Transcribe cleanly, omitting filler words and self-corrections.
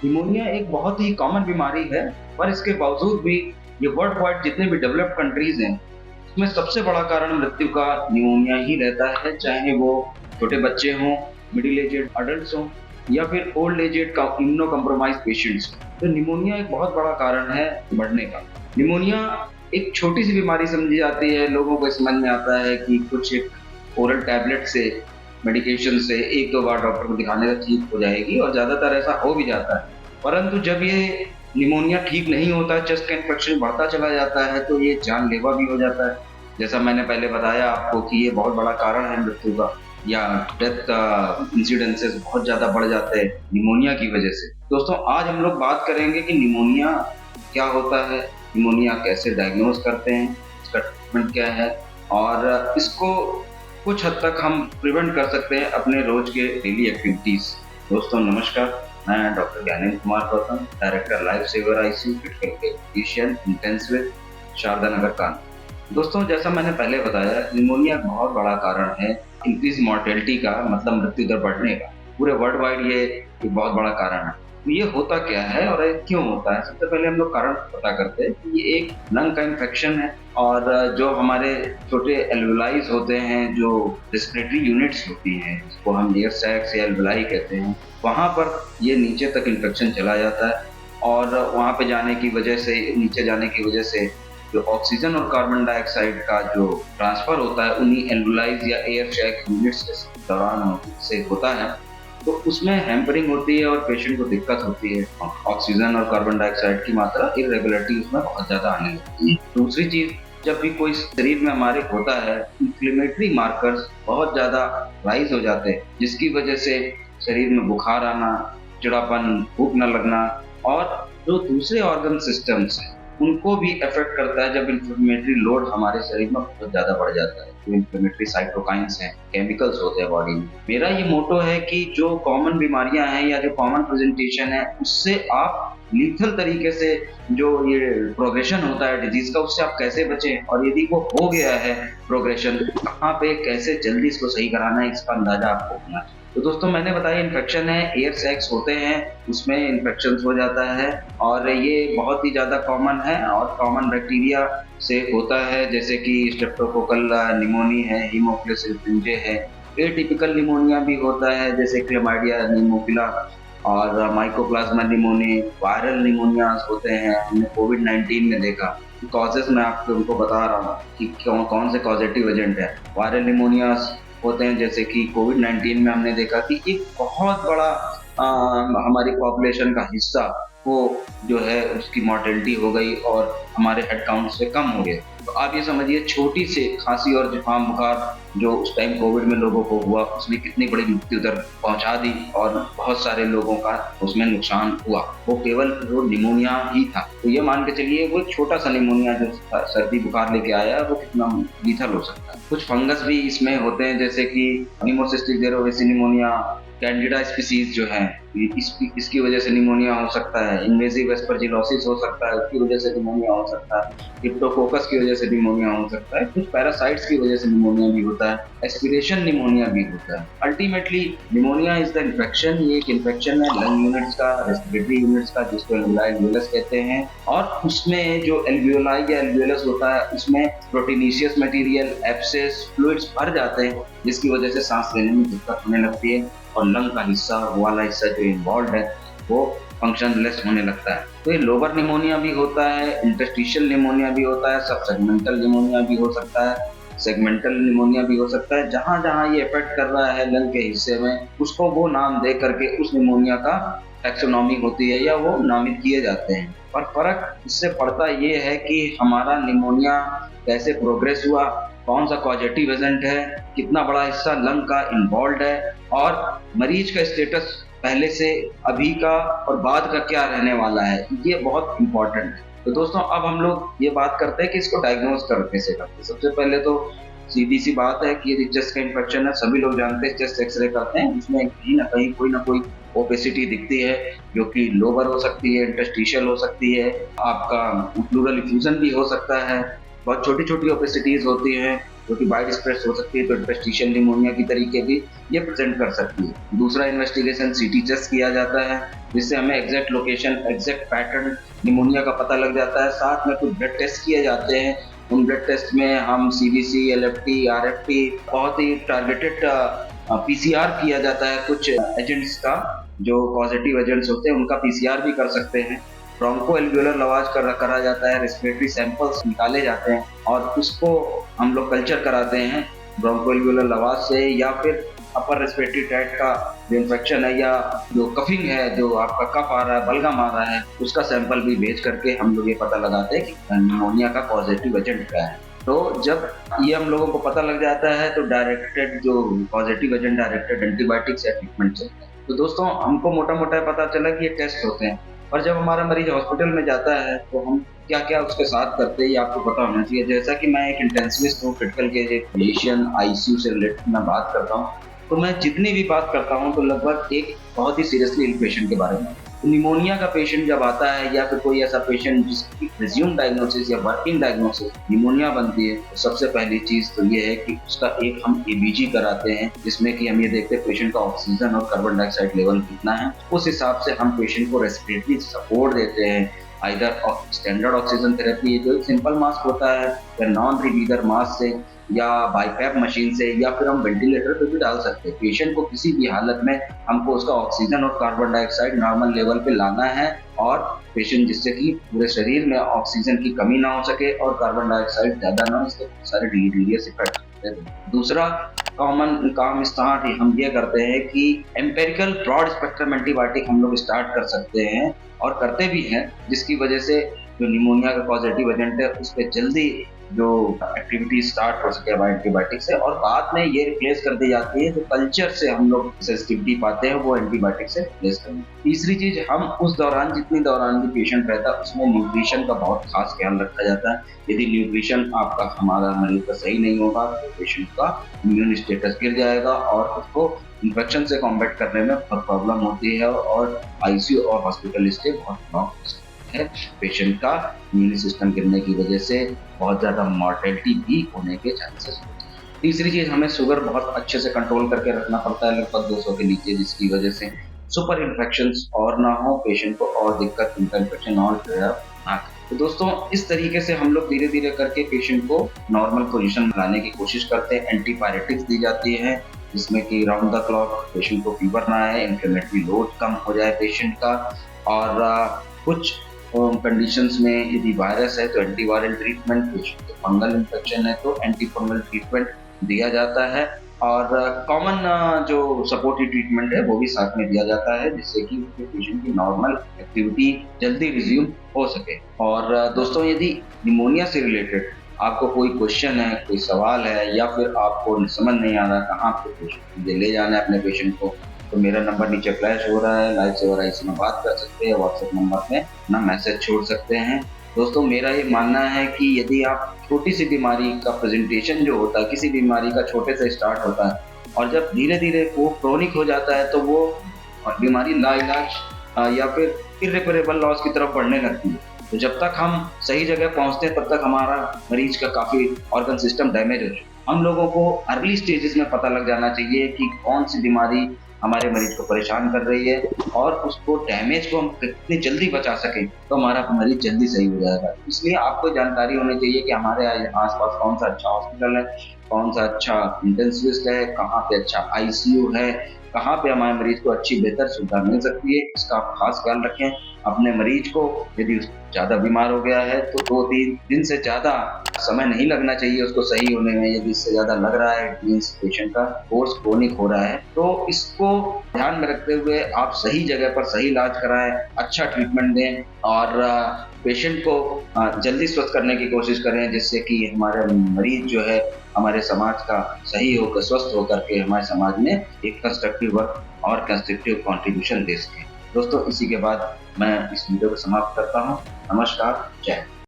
Pneumonia एक बहुत ही common बीमारी है, पर इसके बावजूद भी ये वर्ल्ड वाइड जितने भी डेवलप्ड कंट्रीज हैं, उसमें सबसे बड़ा कारण मृत्यु का निमोनिया ही रहता है, चाहे वो छोटे बच्चे हों, मिडिल एजेड अडल्ट्स हों या फिर ओल्ड एजेड का इम्यूनो कम्प्रोमाइज पेशेंट्स। तो निमोनिया एक बहुत बड़ा कारण है बढ़ने का। निमोनिया एक छोटी सी बीमारी समझी जाती है, लोगों को समझ में आता है कि कुछ एक ओरल टैबलेट से, मेडिकेशन से एक दो बार डॉक्टर को दिखाने से ठीक हो जाएगी और ज्यादातर ऐसा हो भी जाता है। परंतु जब ये निमोनिया ठीक नहीं होता है, चेस्ट का इन्फेक्शन बढ़ता चला जाता है, तो ये जानलेवा भी हो जाता है। जैसा मैंने पहले बताया आपको कि ये बहुत बड़ा कारण है मृत्यु का, या डेथ का इंसिडेंसेस बहुत ज्यादा बढ़ जाते हैं निमोनिया की वजह से। दोस्तों, आज हम लोग बात करेंगे कि निमोनिया क्या होता है, निमोनिया कैसे डायग्नोज करते हैं, इसका ट्रीटमेंट क्या है, और इसको कुछ हद तक हम प्रिवेंट कर सकते हैं अपने रोज के डेली एक्टिविटीज। दोस्तों नमस्कार, मैं doctor Gyanendra Kumar Gautam, director life saver ICU critical care physician intensive, Sharda Nagar Kanpur. दोस्तों, जैसा मैंने पहले बताया, निमोनिया बहुत बड़ा कारण है इंक्रीज मॉर्टेलिटी का, मतलब मृत्यु दर बढ़ने का। पूरे वर्ल्ड वाइड ये एक बहुत बड़ा कारण है। तो ये होता क्या है और ये क्यों होता है? सबसे पहले हम लोग कारण पता करते हैं कि ये एक लंग का इन्फेक्शन है, और जो हमारे छोटे एल्वुलाइज होते हैं, जो रेस्पिरेटरी यूनिट्स होती हैं, जिसको हम एयर सैक्स या एल्वुलाई कहते हैं, वहाँ पर ये नीचे तक इन्फेक्शन चला जाता है, और वहाँ पे जाने की वजह से, नीचे जाने की वजह से जो ऑक्सीजन और कार्बन डाइऑक्साइड का जो ट्रांसफर होता है उन्हीं एल्वुलाइज या एयर सैक यूनिट्स के दौरान से होता है, तो उसमें हैम्परिंग होती है और पेशेंट को दिक्कत होती है। ऑक्सीजन और कार्बन डाइऑक्साइड की मात्रा इरेगुलरिटी उसमें बहुत ज्यादा आने लगती है। दूसरी चीज, जब भी कोई शरीर में हमारे होता है, इन्फ्लेमेटरी मार्कर्स बहुत ज्यादा राइज हो जाते हैं, जिसकी वजह से शरीर में बुखार आना, चिड़ापन, भूख न लगना, और जो दूसरे ऑर्गन सिस्टम्स हैं उनको भी अफेक्ट करता है। जब इन्फ्लेमेटरी लोड हमारे शरीर में बहुत ज्यादा बढ़ जाता है, जो इन्फ्लेमेटरी साइटोकाइंस हैं, केमिकल्स होते हैं बॉडी में। मेरा ये मोटो है कि जो कॉमन बीमारियां हैं या जो कॉमन प्रेजेंटेशन है, उससे आप लीथल तरीके से, जो ये प्रोग्रेशन होता है डिजीज का, उससे आप कैसे बचें, और यदि वो हो गया है प्रोग्रेशन, कहाँ पे कैसे जल्दी इसको सही कराना है, इसका अंदाजा आपको होना चाहिए। तो दोस्तों, मैंने बताया इन्फेक्शन है, एयर सैक्स होते हैं, उसमें इन्फेक्शन हो जाता है, और ये बहुत ही ज्यादा कॉमन है और कॉमन बैक्टीरिया से होता है, जैसे कि स्ट्रेप्टोकोकल निमोनिया है, हीमोफिलस इन्फ्लुएंजाe है। एटिपिकल निमोनिया भी होता है, जैसे क्लेमाइडिया निमोफिला और माइकोप्लाज्मा निमोनिया। वायरल निमोनियाज होते हैं, हमने कोविड-19 में देखा। कॉजेस मैं आपको उनको बता रहा हूँ कि कौन कौन से कॉजेटिव एजेंट है। वायरल निमोनियाज होते हैं, जैसे कि कोविड-19 में हमने देखा कि एक बहुत बड़ा हमारी पॉपुलेशन का हिस्सा, वो जो है उसकी मॉर्टेलिटी हो गई और हमारे हेड काउंट से कम हो गए। तो आप ये समझिए, छोटी से खांसी और जुकाम बुखार जो उस टाइम कोविड में लोगों को हुआ, उसने कितनी बड़ी मृत्यु दर पहुंचा दी और बहुत सारे लोगों का उसमें नुकसान हुआ। वो केवल वो निमोनिया ही था। तो ये मान के चलिए, वो एक छोटा सा निमोनिया जो सर्दी बुखार लेके आया, वो कितना लीथल हो सकता है। कुछ फंगस भी इसमें होते हैं, जैसे कि निमोसिस्टिक जेरोवेसी निमोनिया, कैंडिडा स्पीसीज जो है, इसकी वजह से निमोनिया हो सकता है। इन्वेजिव एस्परजिलोसिस हो सकता है, उसकी वजह से निमोनिया हो सकता है। क्रिप्टोकोकस की वजह से निमोनिया हो सकता है। कुछ पैरासाइट्स की वजह से निमोनिया भी होता है। एस्पिरेशन निमोनिया भी होता है। Ultimately pneumonia is the infection. ये एक इन्फेक्शन है लंग यूनिट्स का, रेस्पिरेटरी यूनिट्स का, जिसको एल्वियोलाई एल्वियोलस कहते हैं। और उसमें जो एल्वियोलाई या एल्वियोलस होता है, उसमें प्रोटीनेशियस मटेरियल, एब्सेस, फ्लूइड्स भर जाते हैं, जिसकी वजह से सांस लेने में दिक्कत होने लगती है, और लंग का हिस्सा, वो वाला हिस्सा जो इन्वॉल्व है, वो फंक्शनलेस होने लगता है। तो ये लोअर निमोनिया भी होता है, इंटरस्टिशियल निमोनिया भी होता है, सब सेगमेंटल निमोनिया भी हो सकता है, सेगमेंटल निमोनिया भी हो सकता है। जहां जहां ये अफेक्ट कर रहा है लंग के हिस्से में, उसको वो नाम दे करके उस निमोनिया का टैक्सोनॉमी होती है, या वो नामित किए जाते हैं। पर फर्क इससे पड़ता ये है कि हमारा निमोनिया कैसे प्रोग्रेस हुआ, कौन सा कॉजेटिव एजेंट है, कितना बड़ा हिस्सा लंग का इन्वॉल्व है, और मरीज का स्टेटस पहले से, अभी का और बाद का क्या रहने वाला है, ये बहुत इंपॉर्टेंट है। तो दोस्तों, अब हम लोग ये बात करते हैं कि इसको डायग्नोज कैसे करते हैं। सबसे पहले तो सीधी सी बात है कि यदि चेस्ट का इन्फेक्शन है, सभी लोग जानते हैं, चेस्ट एक्सरे करते हैं, उसमें कहीं ना कहीं कोई ना कोई ओपेसिटी दिखती है, जो कि लोअर हो सकती है, इंटरस्टिशियल हो सकती है, आपका प्लूरल इफ्यूजन भी हो सकता है। बहुत छोटी छोटी ओपेसिटीज होती हैं, जो कि वाइड स्प्रेड हो सकती है, तो इंटरस्टिशियल निमोनिया की तरीके भी ये प्रेजेंट कर सकती है। दूसरा इन्वेस्टिगेशन सीटी टेस्ट किया जाता है, जिससे हमें exact location, exact pattern pneumonia का पता लग जाता है। साथ में कुछ ब्लड टेस्ट किए जाते हैं, उन ब्लड टेस्ट में हम सीबीसी, एलएफटी, आरएफटी, बहुत ही टारगेटेड पीसीआर किया जाता है। कुछ एजेंट्स का, जो पॉजिटिव एजेंट्स होते हैं उनका पीसीआर भी कर सकते हैं। ब्रोंको एल्वियोलर लवाज करा जाता है, रेस्पिरेटरी सैंपल्स निकाले जाते हैं और उसको हम लोग कल्चर कराते हैं ब्रोंको एल्वियोलर लवाज से, या फिर अपर रेस्पिरेटरी ट्रैक्ट का जो इन्फेक्शन है या जो कफिंग है, जो आपका कफ आ रहा है, बलगम आ रहा है, उसका सैंपल भी भेज करके हम लोग ये पता लगाते हैं कि निमोनिया का पॉजिटिव एजेंट क्या है। तो जब ये हम लोगों को पता लग जाता है तो डायरेक्टेड जो पॉजिटिव एजेंट डायरेक्टेड एंटीबायोटिक्स या ट्रीटमेंट चलता है। तो दोस्तों, हमको मोटा मोटा पता चला कि ये टेस्ट होते हैं, और जब हमारा मरीज हॉस्पिटल में जाता है तो हम क्या क्या उसके साथ करते हैं ये आपको पता होना चाहिए। जैसा कि मैं एक इंटेंसिविस्ट हूँ, क्रिटिकल केयर एक फिजिशियन, आईसीयू से रिलेटेड मैं बात करता हूँ, तो मैं जितनी भी बात करता हूँ तो लगभग एक बहुत ही सीरियसली इल पेशेंट के बारे में। तो निमोनिया का पेशेंट जब आता है, या फिर कोई ऐसा पेशेंट जिसकी प्रिज्यूम डायग्नोसिस या वर्किंग डायग्नोसिस निमोनिया बनती है, तो सबसे पहली चीज तो ये है कि उसका एक हम एबीजी कराते हैं, जिसमें कि हम ये देखते हैं पेशेंट का ऑक्सीजन और कार्बन डाइऑक्साइड लेवल कितना है। उस हिसाब से हम पेशेंट को रेस्पिरेटरी सपोर्ट देते हैं, आइदर स्टैंडर्ड ऑक्सीजन थेरेपी जो एक सिंपल मास्क होता है, या नॉन रिब्रीदर मास्क से, या बाईपैप मशीन से, या फिर हम वेंटिलेटर पे भी डाल सकते हैं। पेशेंट को किसी भी हालत में हमको उसका ऑक्सीजन और कार्बन डाइऑक्साइड नॉर्मल लेवल पे लाना है, और पेशेंट जिससे कि पूरे शरीर में ऑक्सीजन की कमी ना हो सके और कार्बन डाइऑक्साइड ज्यादा ना हो, इसके बहुत सारे डिलीरियस इफेक्ट होते हैं। दूसरा कॉमन काम स्टार्ट हम ये करते हैं कि एम्पेरिकल ब्रॉड स्पेक्ट्रम एंटीबायोटिक हम लोग स्टार्ट कर सकते हैं और करते भी हैं, जिसकी वजह से जो निमोनिया का पॉजिटिव एजेंट है उस पर जल्दी जो एक्टिविटी स्टार्ट हो सके एंटीबायोटिक से, और बाद में ये रिप्लेस कर दी जाती है जो कल्चर से हम लोग सेंसिटिविटी पाते हैं वो एंटीबायोटिक से रिप्लेस करते हैं। तीसरी चीज, हम उस दौरान जितनी दौरान भी पेशेंट रहता है उसमें न्यूट्रिशन का बहुत खास ख्याल रखा जाता है। यदि न्यूट्रिशन आपका, हमारा मरीज का सही नहीं होगा तो पेशेंट का इम्यून स्टेटस गिर जाएगा और उसको इन्फेक्शन से कॉम्बैट करने में बहुत प्रॉब्लम होती है, और आईसीयू और हॉस्पिटल स्टे बहुत लॉन्ग हो सकता है। पेशेंट का इम्यून सिस्टम गिरने की वजह से बहुत ज्यादा मॉर्टेलिटी भी होने के चांसेस होते हैं। तीसरी चीज, हमें शुगर बहुत अच्छे से कंट्रोल करके रखना पड़ता है, लगभग 200 के नीचे, जिसकी वजह से सुपर इन्फेक्शंस और ना हो, पेशेंट को और दिक्कत, इन्फेक्शन और ना। तो दोस्तों, इस तरीके से हम लोग धीरे धीरे करके पेशेंट को नॉर्मल पोजीशन में लाने की कोशिश करते हैं। एंटीपायरेटिक्स दी जाती है, जिसमें कि राउंड द क्लॉक पेशेंट को फीवर ना आए, इन्फ्लेमेटरी लोड कम हो जाए पेशेंट का, और कुछ कंडीशंस में यदि वायरस है तो एंटीवायरल ट्रीटमेंट, पेशेंट को फंगल इन्फेक्शन है तो एंटी फंगल ट्रीटमेंट दिया जाता है, और कॉमन जो सपोर्टिव ट्रीटमेंट है वो भी साथ में दिया जाता है, जिससे कि पेशेंट की नॉर्मल एक्टिविटी जल्दी रिज्यूम हो सके। और दोस्तों, यदि निमोनिया से रिलेटेड आपको कोई क्वेश्चन है, कोई सवाल है, या फिर आपको समझ नहीं आ रहा कहाँ पे ले जाना है अपने पेशेंट को, तो मेरा नंबर नीचे फ्लैश हो रहा है, लाइव सेवर आईसी में बात कर सकते हैं, व्हाट्सएप नंबर पे अपना मैसेज छोड़ सकते हैं। दोस्तों, मेरा ये मानना है कि यदि आप छोटी सी बीमारी का प्रेजेंटेशन जो होता है, किसी बीमारी का छोटे से स्टार्ट होता है और जब धीरे धीरे वो क्रोनिक हो जाता है तो वो बीमारी लाइलाज या फिर इर्रिपेरेबल लॉस की तरफ बढ़ने लगती है। तो जब तक हम सही जगह पहुंचते हैं तब तक हमारा मरीज का काफी ऑर्गन सिस्टम डैमेज हो चुका है। हम लोगों को अर्ली स्टेजेस में पता लग जाना चाहिए कि कौन सी बीमारी हमारे मरीज को परेशान कर रही है, और उसको डैमेज को हम कितनी जल्दी बचा सकें तो हमारा मरीज जल्दी सही हो जाएगा। इसलिए आपको जानकारी होनी चाहिए कि हमारे आसपास कौन सा अच्छा हॉस्पिटल है, कौन सा अच्छा इंटेंसिविस्ट है, कहाँ पे अच्छा आईसीयू है, कहाँ पे हमारे मरीज को अच्छी बेहतर सुविधा मिल सकती है, इसका आप खास ख्याल रखें। अपने मरीज को यदि ज्यादा बीमार हो गया है तो 2-3 दिन से ज्यादा समय नहीं लगना चाहिए उसको सही होने में। यदि इससे ज्यादा लग रहा है मींस पेशेंट का कोर्स क्रोनिक हो रहा है, तो इसको ध्यान में रखते हुए आप सही जगह पर सही इलाज कराएं, अच्छा ट्रीटमेंट दें और पेशेंट को जल्दी स्वस्थ करने की कोशिश करें, जिससे कि हमारे मरीज जो है हमारे समाज का सही होकर स्वस्थ होकर के हमारे समाज में एक कंस्ट्रक्टिव वर्क और कंस्ट्रक्टिव कंट्रीब्यूशन दे सके। दोस्तों, इसी के बाद मैं इस वीडियो को समाप्त करता हूँ। नमस्कार, जय हिंद।